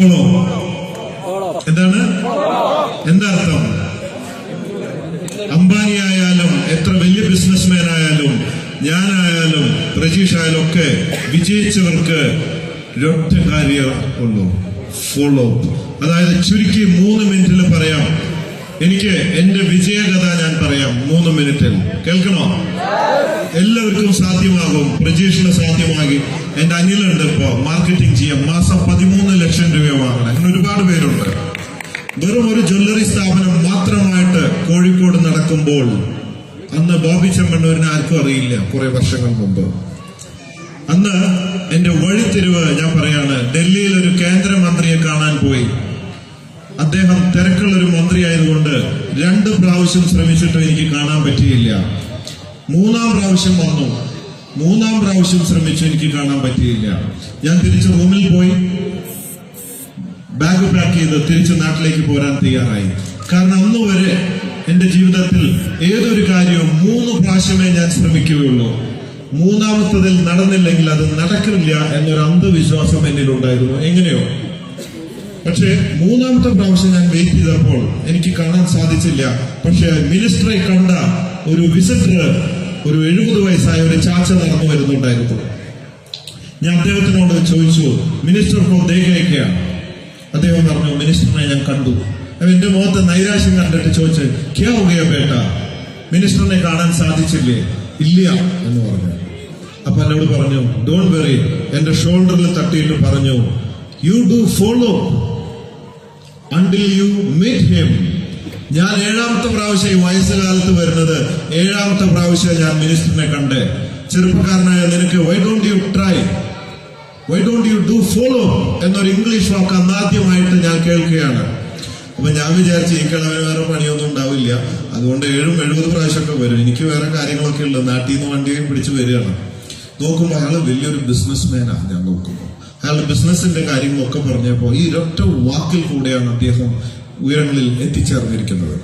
Follow. എന്താണ് എന്താ അർത്ഥം? അംബാനി ആയാലും എത്ര വലിയ ബിസിനസ്മാൻ ആയാലും ഞാനായാലും പ്രജീഷ് ആയാലും ഒക്കെ വിജയിച്ചവർക്ക് ഒരൊറ്റ കാര്യം ഉള്ളൂ, ഫോളോ. അതായത് ചുരുക്കി 3 മിനിറ്റിൽ പറയാം. എനിക്ക് എന്റെ വിജയകഥ ഞാൻ പറയാം 3 മിനിറ്റിൽ. കേൾക്കണോ? എല്ലാവർക്കും സാധ്യമാകും. പ്രജീഷിന് സാധ്യമാകി. എന്റെ അനിലുണ്ട് ഇപ്പോ മാർക്കറ്റിംഗ് ചെയ്യാം, മാസം 13 ലക്ഷം രൂപ വാങ്ങണം. അങ്ങനെ ഒരുപാട് പേരുണ്ട്. വെറും ഒരു ജ്വല്ലറി സ്ഥാപനം മാത്രമായിട്ട് കോഴിക്കോട് നടക്കുമ്പോൾ അന്ന് ബോബി ചെമ്മണ്ണൂരിനെ ആർക്കും അറിയില്ല. കുറെ വർഷങ്ങൾ മുമ്പ് അന്ന് എന്റെ വഴിത്തിരിവ് ഞാൻ പറയാണ്. ഡൽഹിയിൽ ഒരു കേന്ദ്രമന്ത്രിയെ കാണാൻ പോയി. അദ്ദേഹം തിരക്കുള്ളൊരു മന്ത്രിയായതുകൊണ്ട് 2 പ്രാവശ്യം ശ്രമിച്ചിട്ടും എനിക്ക് കാണാൻ പറ്റിയില്ല. 3-ാം പ്രാവശ്യം വന്നു. 3-ാം പ്രാവശ്യം ശ്രമിച്ചു, എനിക്ക് കാണാൻ പറ്റിയില്ല. ഞാൻ തിരിച്ച് റൂമിൽ പോയി ബാഗ് പാക്ക് ചെയ്ത് തിരിച്ച് നാട്ടിലേക്ക് പോരാൻ തയ്യാറായി. കാരണം അന്ന് വരെ എന്റെ ജീവിതത്തിൽ ഏതൊരു കാര്യവും 3 പ്രാവശ്യമേ ഞാൻ ശ്രമിക്കുകയുള്ളൂ. 3-ാമത്തതിൽ നടന്നില്ലെങ്കിൽ അത് നടക്കില്ല എന്നൊരു അന്ധവിശ്വാസം എന്നിലുണ്ടായിരുന്നു. എങ്ങനെയോ പക്ഷെ 3-ാമത്തെ പ്രാവശ്യം ഞാൻ വെയിറ്റ് ചെയ്തപ്പോൾ എനിക്ക് കാണാൻ സാധിച്ചില്ല. പക്ഷെ മിനിസ്റ്ററെ കണ്ട ഒരു വിസിറ്റർ, ഒരു 70 വയസ്സായ ഒരു ചാച്ച നടന്നു വരുന്നുണ്ടായിരുന്നു. ഞാൻ അദ്ദേഹത്തിനോട് ചോദിച്ചു, മിനിസ്റ്റർ ഫ്രോം ദേഗയ്ക്കാണ്. അദ്ദേഹം പറഞ്ഞു, മിനിസ്റ്ററിനെ ഞാൻ കണ്ടു. എന്റെ മുഖത്ത് നൈരാശ്യം കണ്ടിട്ട് ചോദിച്ചു, ക്യാ ഹോ ഗയാ ബേട്ട, മിനിസ്റ്ററിനെ കാണാൻ സാധിച്ചില്ലേ? ഇല്ല എന്ന് പറഞ്ഞു. അപ്പൊ എന്നോട് പറഞ്ഞു, ഡോണ്ട് വെറി. എന്റെ ഷോൾഡറിൽ തട്ടിയിട്ട് പറഞ്ഞു, you do follow until you meet him. ഞാൻ 7-ാമത്തെ പ്രാവശ്യം ഈ വയസ്സുകാലത്ത് വരുന്നത്, 7-ാമത്തെ പ്രാവശ്യം ഞാൻ മിനിസ്റ്ററിനെ കണ്ടേ. ചെറുപ്പക്കാരനായ നിനക്ക് why don't you try, why don't you do follow എന്നൊരു ഇംഗ്ലീഷ് വാക്ക് അന്നാദ്യമായിട്ട് ഞാൻ കേൾക്കുകയാണ്. അപ്പൊ ഞാൻ വിചാരിച്ചു ഈ കിളവന് വേറെ പണിയൊന്നും ഉണ്ടാവില്ല, അതുകൊണ്ട് 70 പ്രാവശ്യമൊക്കെ വരും. എനിക്ക് വേറെ കാര്യങ്ങളൊക്കെ ഉള്ളത്. നാട്ടിൽ നിന്ന് വണ്ടിയും പിടിച്ച് വരികയാണ്. നോക്കുമ്പോൾ അയാള് വലിയൊരു ബിസിനസ്മാനാണ്. ഞാൻ നോക്കുമ്പോൾ അയാളുടെ ബിസിനസിന്റെ കാര്യങ്ങളൊക്കെ പറഞ്ഞപ്പോ ഈ ഒരൊറ്റ വാക്കിൽ കൂടെയാണ് അദ്ദേഹം ഉയരങ്ങളിൽ എത്തിച്ചേർന്നിരിക്കുന്നത്.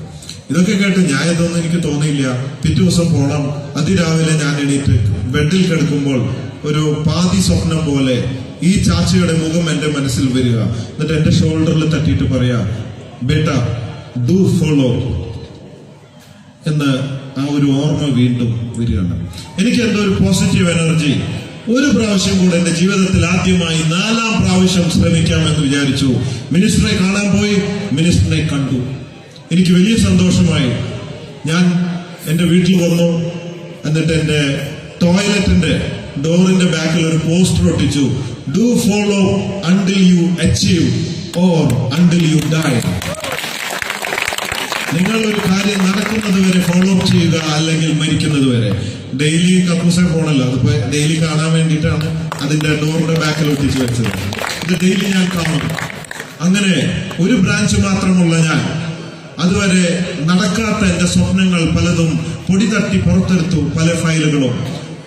ഇതൊക്കെ കേട്ട് ഞാൻ ഇതൊന്നും എനിക്ക് തോന്നിയില്ല. പിറ്റേ ദിവസം പോണം. അതിരാവിലെ ഞാൻ എണീറ്റ് ബെഡിൽ കിടക്കുമ്പോൾ ഒരു പാതി സ്വപ്നം പോലെ ഈ ചാച്ചയുടെ മുഖം എന്റെ മനസ്സിൽ വരിക. എന്നിട്ട് എന്റെ ഷോൾഡറിൽ തട്ടിയിട്ട് പറയാ, ബേട്ട ഡു ഫോളോ എന്ന് ആ ഒരു ഓർമ്മ വീണ്ടും വരികയാണ്. എനിക്ക് എന്തോ ഒരു പോസിറ്റീവ് എനർജി. ഒരു പ്രാവശ്യം കൂടെ എന്റെ ജീവിതത്തിൽ ആദ്യമായി 4-ാം പ്രാവശ്യം ശ്രമിക്കാമെന്ന് വിചാരിച്ചു. മിനിസ്റ്ററെ കാണാൻ പോയി, മിനിസ്റ്ററിനെ കണ്ടു. എനിക്ക് വലിയ സന്തോഷമായി. ഞാൻ എന്റെ വീട്ടിൽ വന്നു. എന്നിട്ട് എന്റെ ടോയ്ലറ്റിന്റെ ഡോറിന്റെ ബാക്കിൽ ഒരു പോസ്റ്റർ ഒട്ടിച്ചു, do follow until you achieve or until you dye. നിങ്ങൾ ഒരു കാര്യം നടക്കുന്നത് വരെ ഫോളോ അപ്പ് ചെയ്യുക, അല്ലെങ്കിൽ മരിക്കുന്നത് വരെ. ഡെയിലി കക്കൂസെ പോണല്ലോ, അതിപ്പോ ഡെയിലി കാണാൻ വേണ്ടിയിട്ടാണ് അതിന്റെ ഡോറിന്റെ ബാക്കിൽ ഒട്ടിച്ചു വെച്ചത്. ഇത് ഡെയിലി ഞാൻ കാണും. അങ്ങനെ ഒരു ബ്രാഞ്ച് മാത്രമുള്ള ഞാൻ അതുവരെ നടക്കാത്ത എന്റെ സ്വപ്നങ്ങൾ പലതും പൊടി തട്ടി പുറത്തെടുത്തു, പല ഫയലുകളും.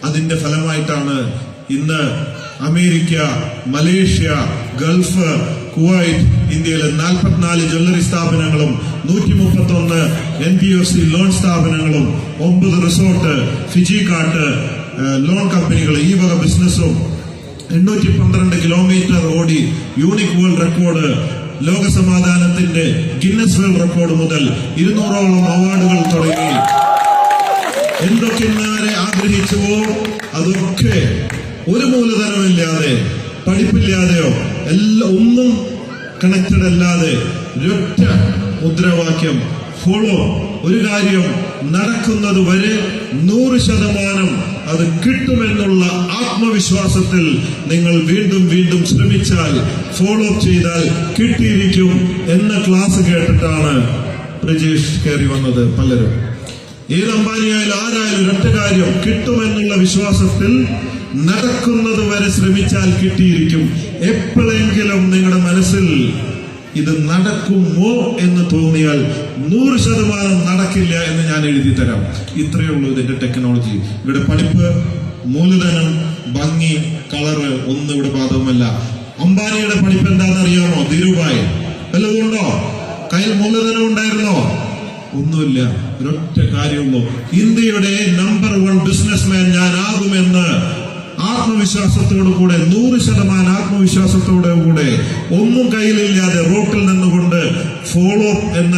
അതിന്റെ ഫലമായിട്ടാണ് ഇന്ന് അമേരിക്ക, മലേഷ്യ, ഗൾഫ്, കുവൈറ്റ്, ഇന്ത്യയിലെ 44 ജ്വല്ലറി സ്ഥാപനങ്ങളും 131 NBFC ലോൺ സ്ഥാപനങ്ങളും 9 റിസോർട്ട്, ഫിജി കാട്ട് ലോൺ കമ്പനികൾ, ഈ വക ബിസിനസ്സും 812 കിലോമീറ്റർ ഓടി യൂണിക് വേൾഡ് റെക്കോർഡ്, ലോക സമാധാനത്തിന്റെ ഗിന്നസ് വേൾഡ് റെക്കോർഡ് മുതൽ 200ഓളം അവാർഡുകൾ തുടങ്ങി എന്തൊക്കെ ഇന്നവരെ ആഗ്രഹിച്ചുവോ അതൊക്കെ ഒരു മൂലധനമില്ലാതെ, പഠിപ്പില്ലാതെയോ ഒന്നും കണക്റ്റഡ് അല്ലാതെ ഒരൊറ്റ മുദ്രാവാക്യം, ഫോളോ. ഒരു കാര്യം നടക്കുന്നത് വരെ 100% അത് കിട്ടുമെന്നുള്ള ആത്മവിശ്വാസത്തിൽ നിങ്ങൾ വീണ്ടും വീണ്ടും ശ്രമിച്ചാൽ, ഫോളോ അപ്പ് ചെയ്താൽ കിട്ടിയിരിക്കും എന്ന ക്ലാസ് കേട്ടിട്ടാണ് പ്രജീഷ് കയറി വന്നത്. പലരും ഏത് അംബാനിയായാലും ആരായാലും ഒരൊറ്റ കാര്യം, കിട്ടുമെന്നുള്ള വിശ്വാസത്തിൽ നടക്കുന്നത് വരെ ശ്രമിച്ചാൽ കിട്ടിയിരിക്കും. എപ്പോഴെങ്കിലും നിങ്ങളുടെ മനസ്സിൽ ഇത് നടക്കുമോ എന്ന് തോന്നിയാൽ 100% നടക്കില്ല എന്ന് ഞാൻ എഴുതി തരാം. ഇത്രയേ ഉള്ളൂ ഇതിന്റെ ടെക്നോളജി. ഇവിടെ പഠിപ്പ്, മൂലധനം, ഭംഗി, കളറ് ഒന്നും ഇവിടെ ബാധകമല്ല. അംബാനിയുടെ പഠിപ്പ് എന്താണെന്ന് അറിയാമോ? ധീരുഭായ് വല്ലതുണ്ടോ? കയ്യിൽ മൂലധനം ഉണ്ടായിരുന്നോ? ഒന്നുമില്ല. ഒരൊറ്റ കാര്യമുള്ളൂ, ഇന്ത്യയുടെ നമ്പർ 1 ബിസിനസ്മാൻ ഞാനാകുമെന്ന് ആത്മവിശ്വാസത്തോടുകൂടെ 100% ആത്മവിശ്വാസത്തോടുകൂടെ ഒന്നും കയ്യിലില്ലാതെ റോട്ടിൽ നിന്നുകൊണ്ട് ഫോളോ അപ്പ് എന്ന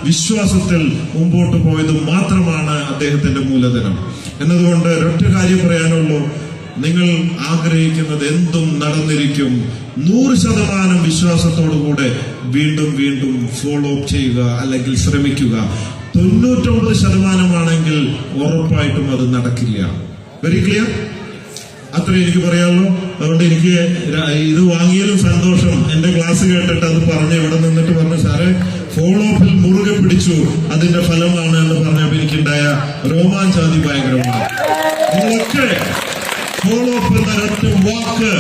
വിശ്വാസത്തിൽ മുമ്പോട്ട് പോയത് മാത്രമാണ് അദ്ദേഹത്തിന്റെ മൂലധനം. എന്നതുകൊണ്ട് ഒരൊറ്റ കാര്യം പറയാനുള്ളൂ, നിങ്ങൾ ആഗ്രഹിക്കുന്നത് എന്തും നടന്നിരിക്കും. 100% വിശ്വാസത്തോടുകൂടെ വീണ്ടും വീണ്ടും ഫോളോ അപ്പ് ചെയ്യുക, അല്ലെങ്കിൽ ശ്രമിക്കുക. 99% ഉറപ്പായിട്ടും അത് നടക്കില്ല. Very clear? അത്ര എനിക്ക് പറയാമല്ലോ. അതുകൊണ്ട് എനിക്ക് ഇത് വാങ്ങിയാലും സന്തോഷം. എന്റെ ക്ലാസ് കേട്ടിട്ട് അത് പറഞ്ഞ് ഇവിടെ നിന്നിട്ട് പറഞ്ഞു, സാറേ ഫോളോ അപ്പിൽ മുറുകെ പിടിച്ചു, അതിന്റെ ഫലമാണ് എന്ന് പറഞ്ഞപ്പോൾ എനിക്കുണ്ടായ രോമാഞ്ചാതി ഭയങ്കരമാണ്. നിങ്ങളൊക്കെ ഫോളോ അപ്പ് എന്ന ഒരൊറ്റ വാക്ക്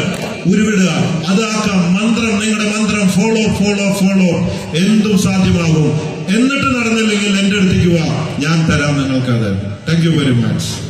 ഉരുവിടുക, അതാക്കാം മന്ത്രം. നിങ്ങളുടെ മന്ത്രം ഫോളോ ഫോളോ ഫോളോ. എന്തും സാധ്യമാകും. എന്നിട്ട് നടന്നില്ലെങ്കിൽ എന്റെ അടുത്തേക്ക് വാ, ഞാൻ തരാം നിങ്ങൾക്കത്. Thank you very much.